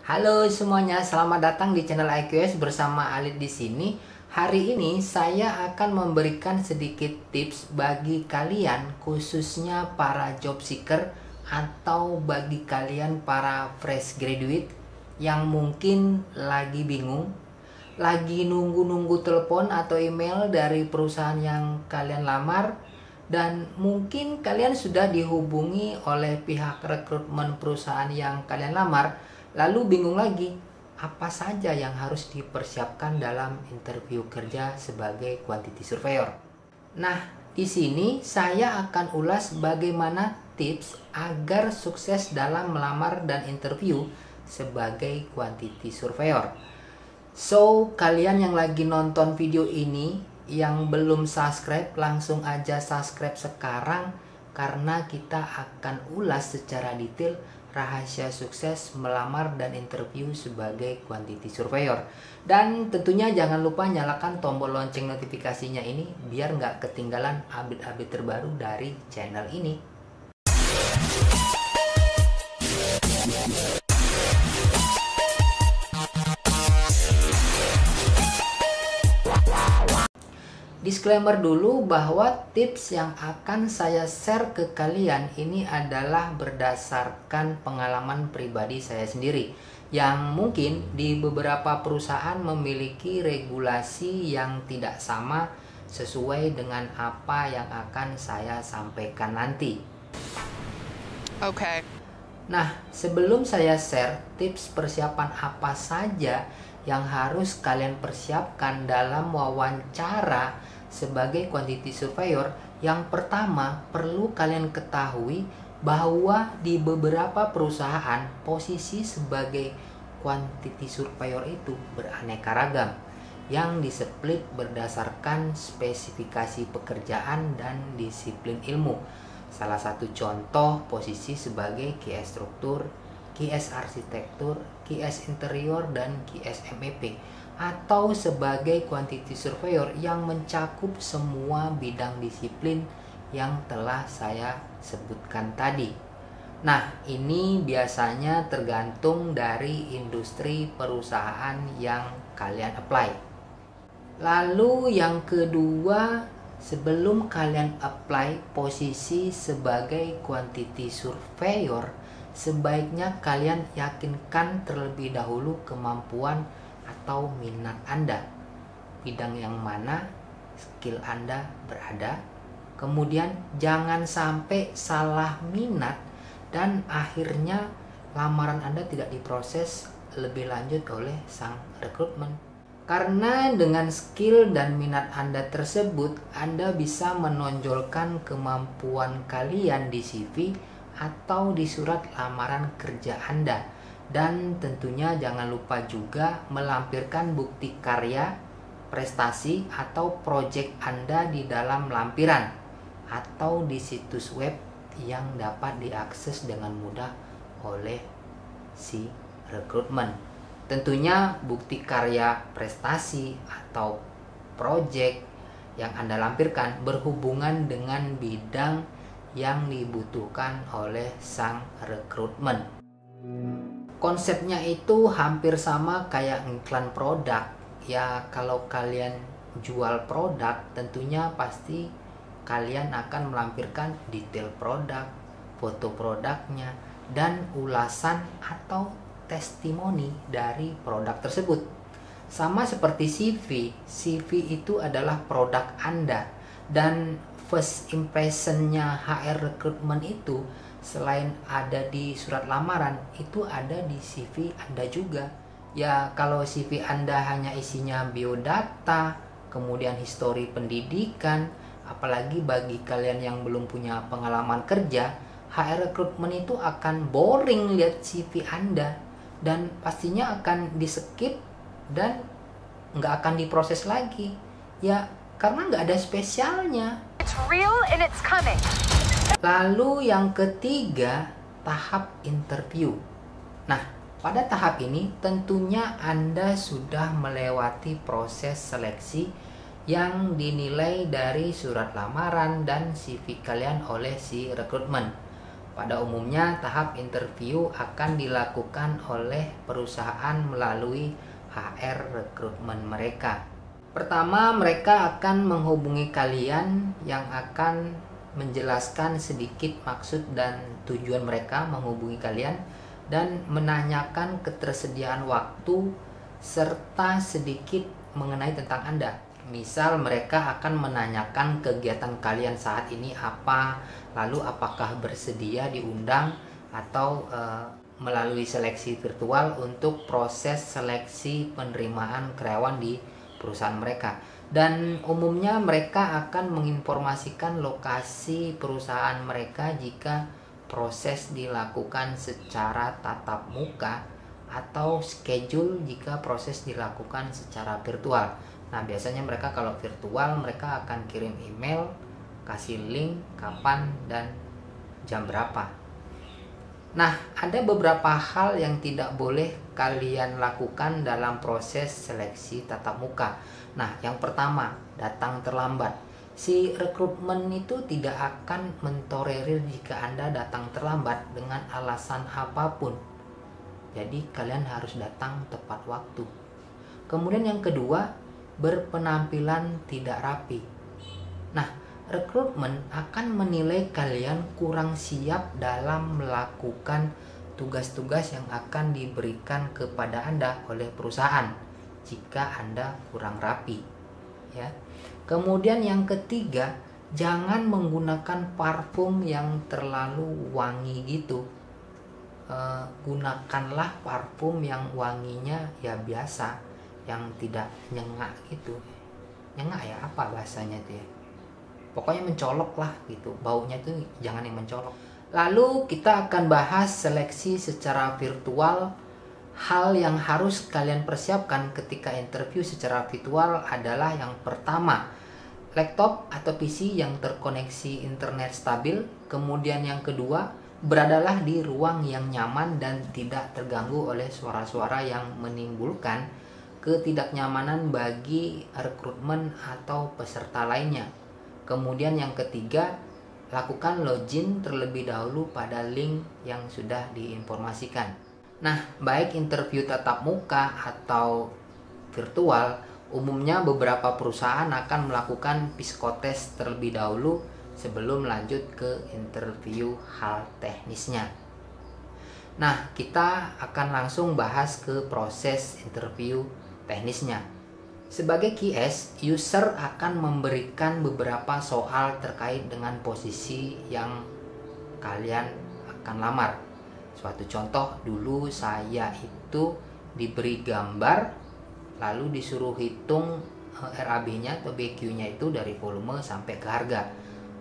Halo semuanya, selamat datang di channel IQS bersama Alit di sini. Hari ini saya akan memberikan sedikit tips bagi kalian, khususnya para job seeker atau bagi kalian para fresh graduate yang mungkin lagi bingung, lagi nunggu-nunggu telepon atau email dari perusahaan yang kalian lamar, dan mungkin kalian sudah dihubungi oleh pihak rekrutmen perusahaan yang kalian lamar, lalu bingung lagi apa saja yang harus dipersiapkan dalam interview kerja sebagai quantity surveyor. Nah, di sini saya akan ulas bagaimana tips agar sukses dalam melamar dan interview sebagai quantity surveyor. So, kalian yang lagi nonton video ini yang belum subscribe, langsung aja subscribe sekarang karena kita akan ulas secara detail rahasia sukses melamar dan interview sebagai quantity surveyor. Dan tentunya jangan lupa nyalakan tombol lonceng notifikasinya ini biar nggak ketinggalan update-update terbaru dari channel ini. Disclaimer dulu bahwa tips yang akan saya share ke kalian ini adalah berdasarkan pengalaman pribadi saya sendiri, yang mungkin di beberapa perusahaan memiliki regulasi yang tidak sama sesuai dengan apa yang akan saya sampaikan nanti. Oke. Nah, sebelum saya share tips persiapan apa saja yang harus kalian persiapkan dalam wawancara sebagai quantity surveyor, yang pertama perlu kalian ketahui bahwa di beberapa perusahaan posisi sebagai quantity surveyor itu beraneka ragam yang displit berdasarkan spesifikasi pekerjaan dan disiplin ilmu. Salah satu contoh posisi sebagai QS struktur, QS arsitektur, QS interior, dan QS MEP, atau sebagai quantity surveyor yang mencakup semua bidang disiplin yang telah saya sebutkan tadi. Nah, ini biasanya tergantung dari industri perusahaan yang kalian apply. Lalu yang kedua, sebelum kalian apply posisi sebagai quantity surveyor, sebaiknya kalian yakinkan terlebih dahulu kemampuan atau minat Anda, bidang yang mana skill Anda berada. Kemudian jangan sampai salah minat dan akhirnya lamaran Anda tidak diproses lebih lanjut oleh sang rekrutmen. Karena dengan skill dan minat Anda tersebut, Anda bisa menonjolkan kemampuan kalian di CV atau di surat lamaran kerja Anda. Dan tentunya jangan lupa juga melampirkan bukti karya, prestasi, atau proyek Anda di dalam lampiran atau di situs web yang dapat diakses dengan mudah oleh si rekrutmen. Tentunya bukti karya, prestasi, atau proyek yang Anda lampirkan berhubungan dengan bidang yang dibutuhkan oleh sang rekrutmen. Konsepnya itu hampir sama kayak iklan produk. Ya, kalau kalian jual produk, tentunya pasti kalian akan melampirkan detail produk, foto produknya, dan ulasan atau testimoni dari produk tersebut. Sama seperti CV, CV itu adalah produk Anda, dan first impressionnya HR recruitment itu selain ada di surat lamaran, itu ada di CV Anda juga. Ya, kalau CV Anda hanya isinya biodata, kemudian histori pendidikan, apalagi bagi kalian yang belum punya pengalaman kerja, HR recruitment itu akan boring lihat CV Anda dan pastinya akan di skip dan nggak akan diproses lagi. Ya, karena nggak ada spesialnya. It's real and it's coming. Lalu yang ketiga, tahap interview. Nah, pada tahap ini tentunya Anda sudah melewati proses seleksi yang dinilai dari surat lamaran dan CV kalian oleh si rekrutmen. Pada umumnya, tahap interview akan dilakukan oleh perusahaan melalui HR rekrutmen mereka. Pertama, mereka akan menghubungi kalian yang akan menjelaskan sedikit maksud dan tujuan mereka menghubungi kalian dan menanyakan ketersediaan waktu serta sedikit mengenai tentang Anda. Misal mereka akan menanyakan kegiatan kalian saat ini apa, lalu apakah bersedia diundang atau melalui seleksi virtual untuk proses seleksi penerimaan karyawan di perusahaan mereka. Dan umumnya mereka akan menginformasikan lokasi perusahaan mereka jika proses dilakukan secara tatap muka atau schedule jika proses dilakukan secara virtual. Nah, biasanya mereka kalau virtual mereka akan kirim email, kasih link kapan dan jam berapa. Nah, ada beberapa hal yang tidak boleh kalian lakukan dalam proses seleksi tatap muka. Nah, yang pertama, datang terlambat. Si rekrutmen itu tidak akan mentolerir jika Anda datang terlambat dengan alasan apapun. Jadi, kalian harus datang tepat waktu. Kemudian yang kedua, berpenampilan tidak rapi. Nah, rekrutmen akan menilai kalian kurang siap dalam melakukan tugas-tugas yang akan diberikan kepada Anda oleh perusahaan jika Anda kurang rapi, ya. Kemudian yang ketiga, jangan menggunakan parfum yang terlalu wangi gitu. Gunakanlah parfum yang wanginya ya biasa, yang tidak nyengak gitu. Nyengak ya, apa bahasanya itu ya, pokoknya mencolok lah gitu, baunya tuh jangan yang mencolok. Lalu kita akan bahas seleksi secara virtual. Hal yang harus kalian persiapkan ketika interview secara virtual adalah yang pertama, laptop atau PC yang terkoneksi internet stabil. Kemudian yang kedua, beradalah di ruang yang nyaman dan tidak terganggu oleh suara-suara yang menimbulkan ketidaknyamanan bagi rekrutmen atau peserta lainnya. Kemudian yang ketiga, lakukan login terlebih dahulu pada link yang sudah diinformasikan. Nah, baik interview tatap muka atau virtual, umumnya beberapa perusahaan akan melakukan psikotest terlebih dahulu sebelum lanjut ke interview hal teknisnya. Nah, kita akan langsung bahas ke proses interview teknisnya. Sebagai QS, user akan memberikan beberapa soal terkait dengan posisi yang kalian akan lamar. Suatu contoh, dulu saya itu diberi gambar, lalu disuruh hitung RAB-nya atau BQ-nya itu dari volume sampai ke harga.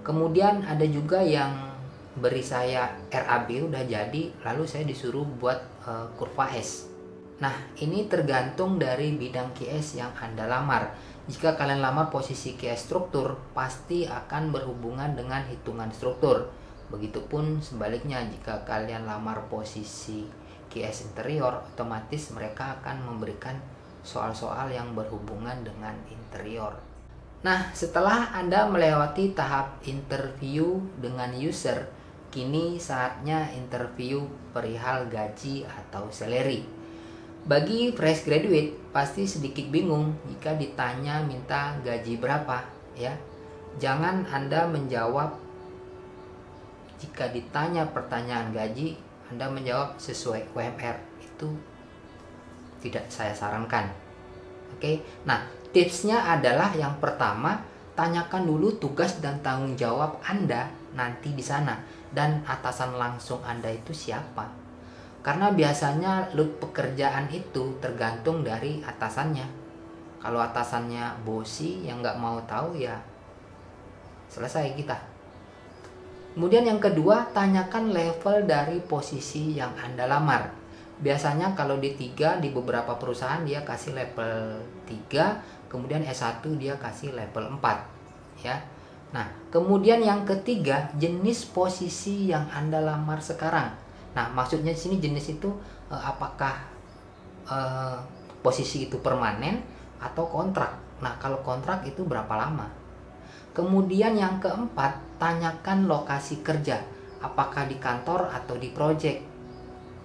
Kemudian ada juga yang beri saya RAB udah jadi, lalu saya disuruh buat kurva S. Nah, ini tergantung dari bidang QS yang Anda lamar. Jika kalian lamar posisi QS struktur, pasti akan berhubungan dengan hitungan struktur. Begitupun sebaliknya, jika kalian lamar posisi QS interior, otomatis mereka akan memberikan soal-soal yang berhubungan dengan interior. Nah, setelah Anda melewati tahap interview dengan user, kini saatnya interview perihal gaji atau salary. Bagi fresh graduate pasti sedikit bingung jika ditanya minta gaji berapa, ya. Jangan Anda menjawab jika ditanya pertanyaan gaji, Anda menjawab sesuai UMR. Itu tidak saya sarankan. Oke. Nah, tipsnya adalah yang pertama, tanyakan dulu tugas dan tanggung jawab Anda nanti di sana dan atasan langsung Anda itu siapa. Karena biasanya load pekerjaan itu tergantung dari atasannya. Kalau atasannya bosi yang nggak mau tahu, ya selesai kita. Kemudian yang kedua, tanyakan level dari posisi yang Anda lamar. Biasanya kalau D3 di beberapa perusahaan dia kasih level 3, kemudian S1 dia kasih level 4, ya. Nah, kemudian yang ketiga, jenis posisi yang Anda lamar sekarang. Nah, maksudnya di sini jenis itu apakah posisi itu permanen atau kontrak. Nah, kalau kontrak itu berapa lama? Kemudian yang keempat, tanyakan lokasi kerja. apakah di kantor atau di project.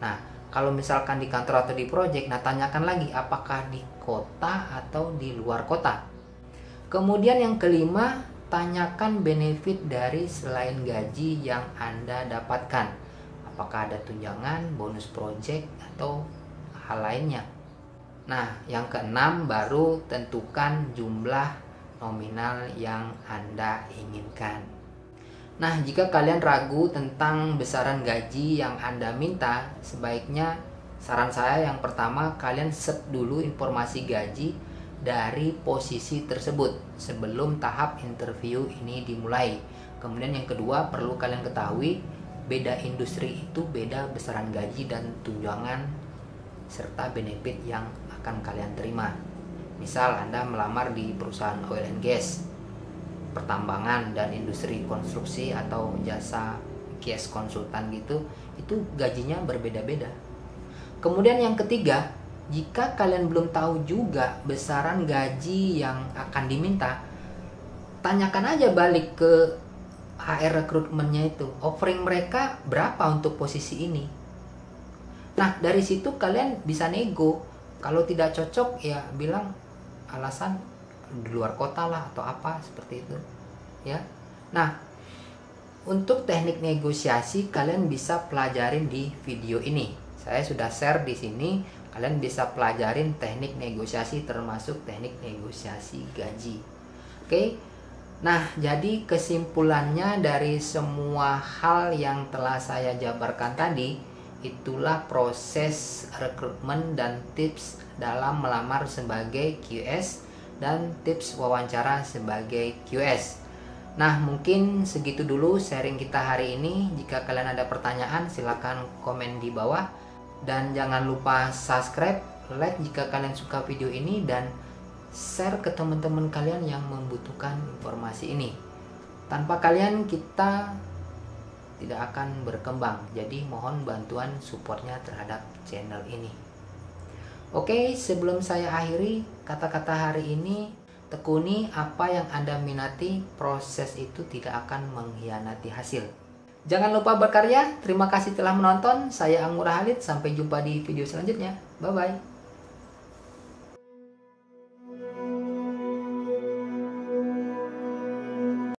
Nah, kalau misalkan di kantor atau di project, nah tanyakan lagi apakah di kota atau di luar kota. Kemudian yang kelima, tanyakan benefit dari selain gaji yang Anda dapatkan. Apakah ada tunjangan, bonus project, atau hal lainnya. Nah, yang keenam baru tentukan jumlah nominal yang Anda inginkan. Nah, jika kalian ragu tentang besaran gaji yang Anda minta, sebaiknya saran saya yang pertama, kalian set dulu informasi gaji dari posisi tersebut sebelum tahap interview ini dimulai. Kemudian yang kedua, perlu kalian ketahui beda industri itu beda besaran gaji dan tunjangan serta benefit yang akan kalian terima. Misal Anda melamar di perusahaan oil and gas, pertambangan dan industri konstruksi atau jasa gas konsultan gitu, itu gajinya berbeda-beda. Kemudian yang ketiga, jika kalian belum tahu juga besaran gaji yang akan diminta, tanyakan aja balik ke HR rekrutmennya itu, offering mereka berapa untuk posisi ini. Nah, dari situ kalian bisa nego. Kalau tidak cocok ya bilang alasan di luar kota lah atau apa seperti itu ya. Nah, untuk teknik negosiasi kalian bisa pelajarin di video ini. Saya sudah share di sini. Kalian bisa pelajarin teknik negosiasi termasuk teknik negosiasi gaji. Oke. Nah, jadi kesimpulannya dari semua hal yang telah saya jabarkan tadi, itulah proses rekrutmen dan tips dalam melamar sebagai QS dan tips wawancara sebagai QS. Nah, mungkin segitu dulu sharing kita hari ini. Jika kalian ada pertanyaan, silakan komen di bawah. Dan jangan lupa subscribe, like jika kalian suka video ini, dan share ke teman-teman kalian yang membutuhkan informasi ini. Tanpa kalian kita tidak akan berkembang. Jadi mohon bantuan supportnya terhadap channel ini. Oke, sebelum saya akhiri kata-kata hari ini, tekuni apa yang Anda minati, proses itu tidak akan mengkhianati hasil. Jangan lupa berkarya. Terima kasih telah menonton. Saya Angmurah Halid. Sampai jumpa di video selanjutnya. Bye-bye.